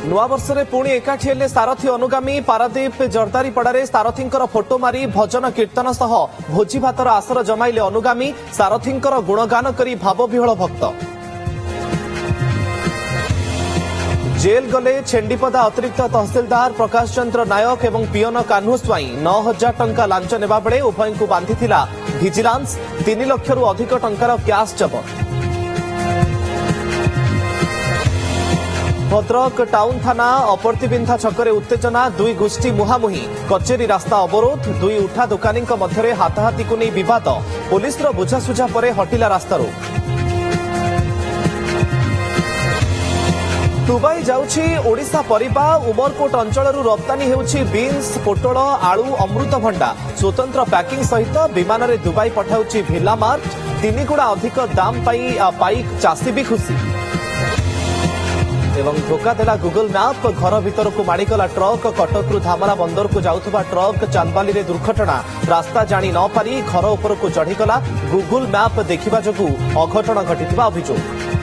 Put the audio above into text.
नुआ वर्ष में पुणी एकाठी हेले सारथी अनुगामी पारादीप जर्दारीपड़ारे सारथींकर फोटो मारी भजन कीर्तन सह भोजी भातर आसर जमाइले अनुगामी सारथींकर गुणगान करी भावविह्वल भक्त। जेल गले छेंडीपदा अतिरिक्त तहसिलदार प्रकाश चंद्र नायक एवं पियन कान्हू स्वाई 9,000 टंका लांच नेबा बेले उभय को बांधिथिला विजिलेंस 3 लाख रु अधिक टंकार कैश जबत। भद्रक टाउन थाना अपरतिबिंधा छकरे उत्तेजना 2 गोष्ठी मुहांमुही कचेरी रास्ता अवरोध 2 उठा दुकानी मध्य हाथाहाती को नहीं विवाद पुलिस बुझासुझा पर हटिला रास्तारोक। दुबई जाउछि ओडिशा परिबा उमरकोट अंचल रप्तानी हेउछि बीन्स पोटल आलू अमृतभंडा स्वतंत्र पैकिंग सहित विमान रे दुबई पठाउछि भिला मार्ट 3 गुणा अधिक दाम पाई चाषी भी खुशी। एवं धोखा देला गूगल मैप घर भीतर को माड़ीगला ट्रक कटकरू धामरा बंदर को जाउथबा ट्रक चांदबाली रे दुर्घटना रास्ता जानी न पारी घर उपर को चढ़ीगला गूगल मैप देखिबा जोगु अघटन घटिथिबा अभियोग।